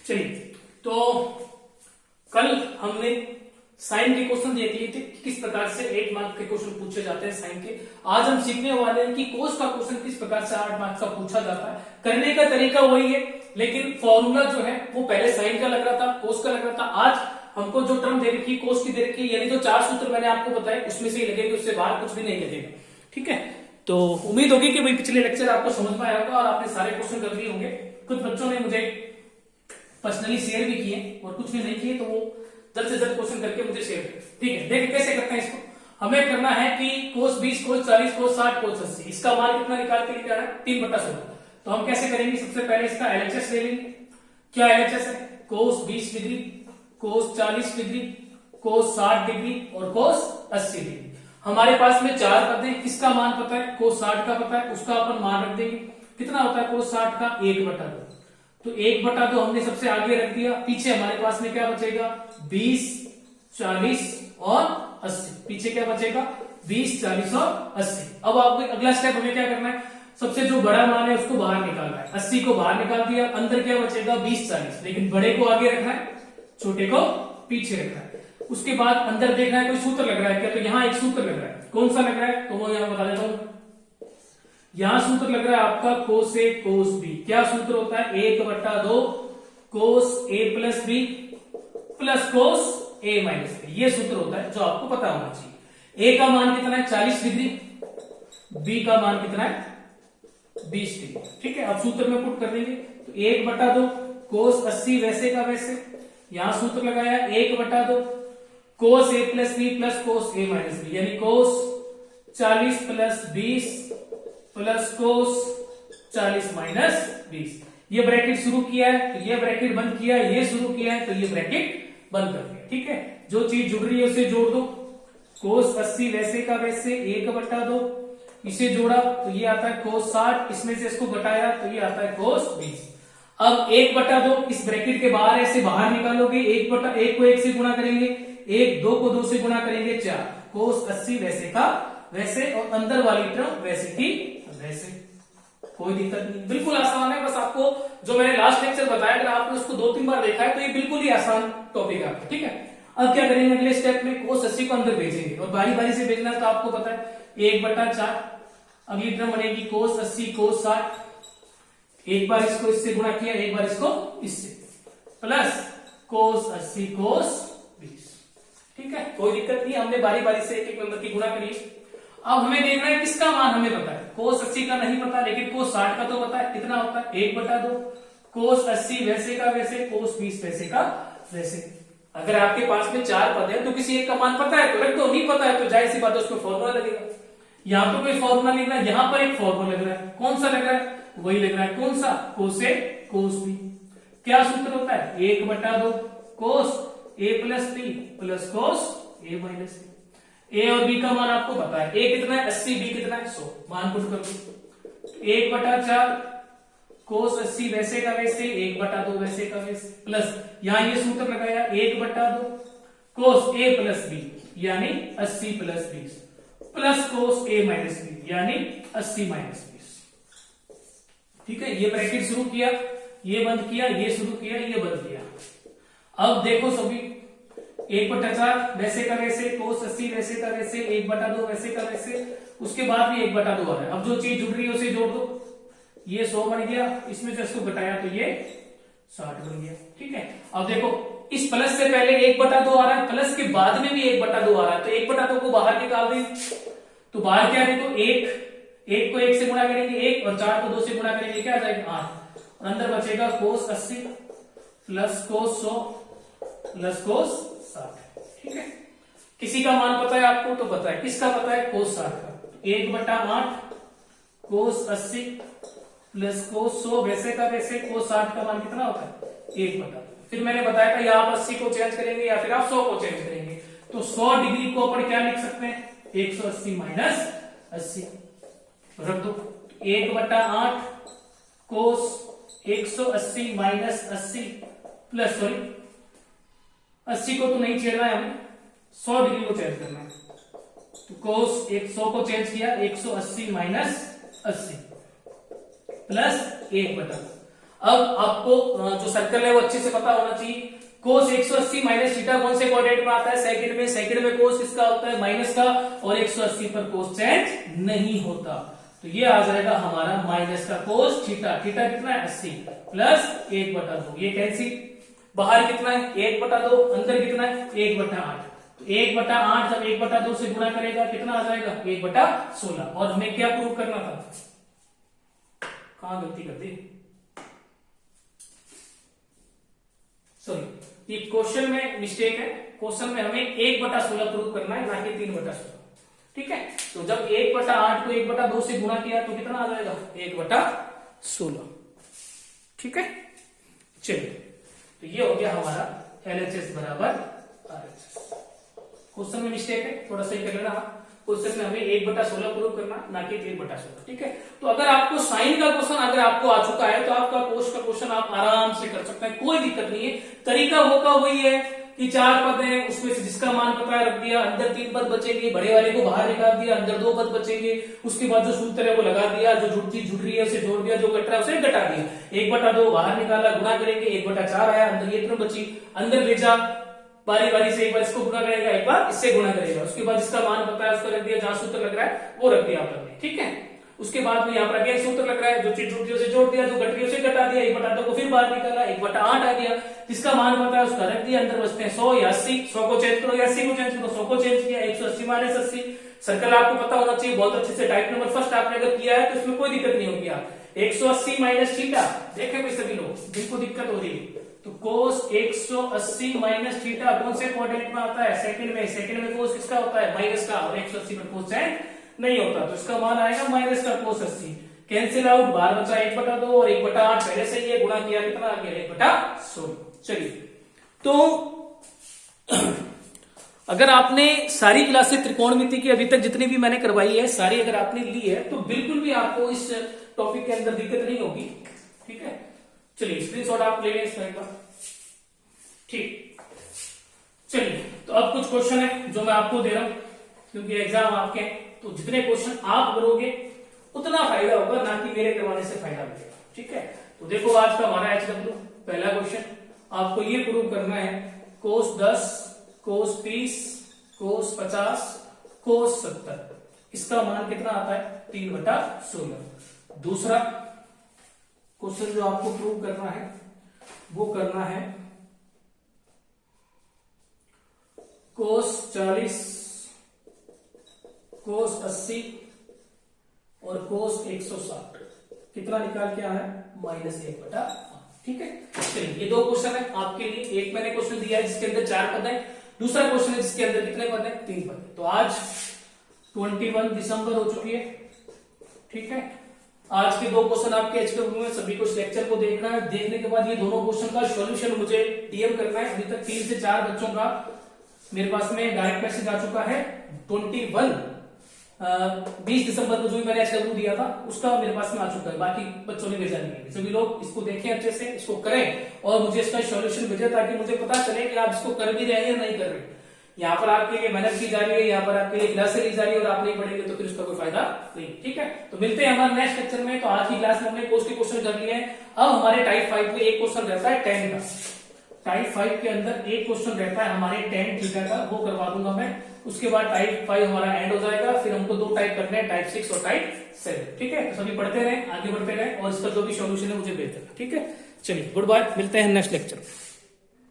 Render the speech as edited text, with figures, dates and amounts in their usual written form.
चलिए, तो कल हमने साइन के क्वेश्चन देख लिए थे कि किस प्रकार से 8 मार्क के क्वेश्चन पूछे जाते हैं साइन के। आज हम सीखने वाले हैं कि कोस का क्वेश्चन किस प्रकार से 8 मार्क्स का पूछा जाता है। करने का तरीका वही है, लेकिन फॉर्मूला जो है वो पहले साइन का लग रहा था, कोस का लग रहा था। आज हमको जो टर्म दे रखी है कोस की दे रखी है, यानी जो 4 सूत्र मैंने आपको बताए उसमें से ही लगेंगे, उससे बाहर कुछ भी नहीं लगेगा। ठीक है, तो उम्मीद होगी कि भाई पिछले लेक्चर आपको समझ में आया होगा और आपने सारे क्वेश्चन कर लिए होंगे। कुछ बच्चों ने मुझे पर्सनली शेयर भी किए और कुछ भी नहीं किए, तो वो जल्द से जल्द क्वेश्चन करके मुझे शेयर करें। ठीक है, देखिए कैसे करते हैं इसको। हमें करना है कि कोस 20, कोस 40, कोस 60, कोस 80, इसका मान कितना निकालते हैं, क्या है 3/16। तो हम कैसे करेंगे, सबसे पहले इसका एलएचएस ले लेंगे। क्या एलएचएस है, कोस 20 डिग्री, कोस 40 डिग्री, कोस 60 डिग्री और कोस 80 डिग्री। हमारे पास में 4 पद है, किसका मान पता है, कोस 60 का पता है, उसका अपन मान रख देंगे। कितना होता है कोस 60 का, 1/2। तो 1/2 हमने सबसे आगे रख दिया। पीछे हमारे पास में क्या बचेगा, 20, 40 और 80। पीछे क्या बचेगा, 20, 40 और 80। अब आपको अगला स्टेप हमें क्या करना है, सबसे जो बड़ा मान है उसको बाहर निकालना है। 80 को बाहर निकाल दिया, अंदर क्या बचेगा 20, 40, लेकिन बड़े को आगे रखना है, छोटे को पीछे रखना है। उसके बाद अंदर देखना है कोई सूत्र लग रहा है क्या, तो यहाँ एक सूत्र लग रहा है। कौन सा लग रहा है, तो वो यहाँ बता देता हूं। यहां सूत्र लग रहा है आपका कोस ए कोस बी। क्या सूत्र होता है, 1/2 कोस ए प्लस बी प्लस कोस ए माइनस बी। ये सूत्र होता है जो आपको पता होना चाहिए। ए का मान कितना है 40 डिग्री, बी का मान कितना है 20 डिग्री। ठीक है, अब सूत्र में पुट कर देंगे। तो 1/2 कोस 80 वैसे का वैसे, यहां सूत्र लगाया 1/2 कोस ए प्लस बी प्लस कोस ए माइनस बी, यानी कोस 40 प्लस 20 प्लस कोस 40 माइनस 20। ये ब्रैकेट शुरू किया है तो ये ब्रैकेट बंद किया, ये शुरू किया है तो ये ब्रैकेट बंद कर दिया। ठीक है, जो चीज जुड़ रही है उसे जोड़ दो। कोस 80 वैसे का वैसे 1/2, इसे जोड़ा तो ये आता है कोस 60, इसमें से इसको घटाया तो ये आता है कोस 20। अब 1/2 इस ब्रैकेट के बाहर ऐसे बाहर निकालोगे, 1 को 1 से गुणा करेंगे, 2 को 2 से गुणा करेंगे 4, कोस 80 वैसे का वैसे और अंदर वाली टर्म वैसे की वैसे। कोई दिक्कत नहीं, बिल्कुल आसान है। बस आपको जो मैंने लास्ट लेक्चर बताया, अगर आपने उसको 2-3 बार देखा है तो ये बिल्कुल ही आसान टॉपिक है आपका। ठीक है, अब क्या करेंगे, अगले स्टेप में कोस 80 को अंदर भेजेंगे और बारी बारी से भेजना है। तो आपको पता है 1/4, अगली टर्म बनेगी कोस 80 कोस 60। एक बार इसको इससे गुणा किया, एक बार इसको इससे, प्लस कोस 80 कोस 20। ठीक है, कोई दिक्कत नहीं, हमने बारी बारी से एक एक नंबर की गुणा करी। अब हमें देखना है किसका मान हमें पता है। कोस 80 का नहीं पता, लेकिन कोस 60 का तो पता है। कितना होता है 1/2 कोस 80 वैसे का वैसे कोस 20 वैसे का वैसे। अगर आपके पास में 4 पद है तो किसी एक का मान पता है तो रख दो, नहीं पता है तो जाहिर सी बात है उसको फॉर्मूला लगेगा। यहाँ पर कोई फॉर्मूला नहीं लग रहा है, यहाँ पर एक फॉर्मूला लग रहा है। कौन सा लग रहा है, वही लग रहा है। कौन सा, कोस ए कोस बी। क्या सूत्र होता है, 1/2 कोस ए प्लस बी प्लस कोस ए माइनस बी। ए और बी का मान आपको पता है, ए कितना है 80, बी कितना है 100। मान पुट कर दो, 1/4 कोस 80 वैसे का वैसे 1/2 वैसे का वैसे, प्लस यहां ये सूत्र लगाया 1/2 कोस ए प्लस बी यानी 80 प्लस 20 प्लस कोस ए माइनस बी यानी 80 माइनस 20। ठीक है, ये ब्रैकेट शुरू किया, ये बंद किया, ये शुरू किया, ये बंद किया। अब देखो सभी, 1/4 वैसे का वैसे कोस 80 वैसे का वैसे 1/2 वैसे का वैसे, उसके बाद भी 1/2 आ रहा है। अब जो चीज जुड़ रही है उसे जोड़ दो, ये 100 बन गया, इसमें से इसको घटाया तो ये 60 बन गया। ठीक है, अब देखो इस प्लस से पहले 1/2 आ रहा है, प्लस के बाद में भी 1/2 आ रहा है, तो 1/2 को बाहर निकाल दें। तो बाहर क्या है, तो 1 को 1 से गुणा करेंगे 1 और 4 को 2 से गुणा करेंगे क्या आ जाएगा 8, और अंदर बचेगा कोस 80 प्लस कोस 100 प्लस कोस 60। ठीक है, किसी का मान पता है आपको, तो पता है किसका पता है, कोस 60 का। 1/8 कोस 80 प्लस कोस 100 वैसे का वैसे, कोस 60 का मान कितना होता है 1/2। फिर मैंने बताया था या आप 80 को चेंज करेंगे या फिर आप 100 को चेंज करेंगे। तो 100 डिग्री को अपन क्या लिख सकते हैं, 180 माइनस 80 रख दो। 1/8 कोस 180 माइनस 80 प्लस 80 को तो नहीं छेड़ना है हमें, 100 डिग्री को चेंज करना है। तो कोस 100 को चेंज किया, 180 माइनस 80 प्लस 1/2। अब आपको जो सर्कल है वो अच्छे से पता होना चाहिए। कोस 180 माइनस थीटा कौन से क्वाड्रेंट में आता है? सेकंड में कोस किसका होता है? माइनस का, और 180 पर कोस चेंज नहीं होता, तो ये आ जाएगा हमारा माइनस का कोस थीटा। थीटा कितना है? 80 प्लस 1/2, ये कैंसिल, बाहर कितना है? 1/2, अंदर कितना है? 1/8, तो 1/8 जब 1/2 से गुणा करेगा कितना आ जाएगा? 1/16। और हमें क्या प्रूव करना था? कहां गलती कर दी, सॉरी, ये क्वेश्चन में मिस्टेक है। क्वेश्चन में हमें 1/16 प्रूव करना है, ना कि 3/16। ठीक है, तो जब 1/8 को 1/2 से गुणा किया तो कितना आ जाएगा? 1/16। ठीक है, चलिए, तो ये हो गया हमारा LHS बराबर RHS। क्वेश्चन में मिस्टेक है, थोड़ा सही कर लेना। क्वेश्चन में हमें 1/16 प्रूव करना, ना कि 3/16। ठीक है, तो अगर आपको साइन का क्वेश्चन अगर आपको आ चुका है तो आपका कोस का क्वेश्चन आप आराम से कर सकते हैं, कोई दिक्कत नहीं है। तरीका होगा वही है कि 4 पद है, उसमें से जिसका मान पता है रख दिया, अंदर 3 पद बचेंगे, बड़े वाले को बाहर निकाल दिया, अंदर 2 पद बचेंगे, उसके बाद जो सूत्र है वो लगा दिया, जो जुड़ रही है उसे जोड़ दिया, जो कट रहा है उसे घटा दिया। 1/2 बाहर निकाला, गुणा करेंगे, 1/4 आया, अंदर ये तरफ बची, अंदर ले जा, बारी बारी से एक बार इसको गुणा करेगा, एक बार इससे गुणा करेगा, उसके बाद जिसका मान पता है उसको रख दिया, जहां सूत्र लग रहा है वो रख दिया आपने। ठीक है, उसके बाद में यहाँ पर अगेन सूत्र लग रहा है, जो चीज जुड़ रही है उसे जोड़ दिया, जो घट रही है उसे घटा दिया, 1/2 को फिर बाहर निकाला, 1/8 आ गया, जिसका मान पता है उसका रख दिया, अंदर बचते हैं 100 या 80, 100 को चेंज करो या 80 को चेंज करो, 100 को चेंज किया, 180 माइनस 80। सर्कल आपको पता होना चाहिए बहुत अच्छे से, टाइप नंबर फर्स्ट आपने अगर किया है तो इसमें कोई दिक्कत नहीं होगी। 180 माइनस थीटा, देखे भाई सभी लोग जिनको दिक्कत हो रही है, तो कोस 180 माइनस थीटा कौन से क्वाड्रेंट में आता है? सेकंड में कोस किसका होता है? माइनस का, और 180 पर कोस चेंज नहीं होता, तो इसका मान आएगा माइनस का कोस 80। कैंसिल आउट, बाहर बचा 1/2 और 1/8 पहले से ही गुणा किया, कितना आ गया? 1/16। चलिए, तो अगर आपने सारी क्लासेस त्रिकोणमिति की अभी तक जितनी भी मैंने करवाई है सारी अगर आपने ली है तो बिल्कुल भी आपको इस टॉपिक के अंदर दिक्कत नहीं होगी। ठीक है, चलिए स्क्रीनशॉट आप ले लें इस तरह का। ठीक, चलिए, तो अब कुछ क्वेश्चन है जो मैं आपको दे रहा हूं, क्योंकि एग्जाम आपके, तो जितने क्वेश्चन आप करोगे उतना फायदा होगा, ना कि मेरे करवाने से फायदा मिलेगा। ठीक है, तो देखो आज का हमारा HW पहला क्वेश्चन, आपको ये प्रूव करना है कोस 10, कोस 30, कोस 50, कोस 70, इसका मान कितना आता है? 3/16। दूसरा क्वेश्चन जो आपको प्रूव करना है वो करना है कोस 40, कोस 80 और कोस 160, कितना निकाल के आया है? -1/8। ठीक है, चलिए, ये दो क्वेश्चन है आपके लिए। एक मैंने क्वेश्चन दिया है जिसके अंदर 4 पद है, दूसरा क्वेश्चन है जिसके अंदर कितने पद है? 3 पद है। तो आज 21 दिसंबर हो चुकी है। ठीक है, आज के दो क्वेश्चन आपके HW में, सभी को लेक्चर को देखना है, देखने के बाद ये दोनों क्वेश्चन का सॉल्यूशन मुझे DM करना है। अभी तक 3 से 4 बच्चों का मेरे पास में डायरेक्ट मैसेज आ चुका है। 20 दिसंबर को जो भी मैंने HW दिया था उसका मेरे पास में आ चुका है, बाकी बच्चों ने भेजा नहीं है। सभी लोग इसको देखें अच्छे से, इसको करें और मुझे इसका सॉल्यूशन भेजें, ताकि मुझे पता चले कि आप इसको कर भी रहे हैं या नहीं कर रहे। यहाँ पर आपके लिए मेहनत की जा रही है, यहाँ पर आपके लिए क्लास ली जा रही है और आप नहीं पढ़ेंगे तो फिर उसका कोई फायदा नहीं। ठीक है, तो मिलते हैं हमारे नेक्स्ट लेक्चर में। तो आज की क्लास में हमने कोर्स के क्वेश्चन कर लिए हैं। अब हमारे टाइप 5 में एक क्वेश्चन रहता है 10 का। टाइप 5 के अंदर एक क्वेश्चन रहता है हमारे 10 थीटा का, वो करवा दूंगा मैं। उसके बाद टाइप 5 हमारा एंड हो जाएगा, फिर हमको 2 टाइप करने हैं, टाइप 6 और टाइप 7। ठीक है, तो सभी पढ़ते रहें, आगे बढ़ते रहें और इसका जो भी सॉल्यूशन है मुझे भेज देना। ठीक है, चलिए, गुड बाय, मिलते हैं नेक्स्ट लेक्चर।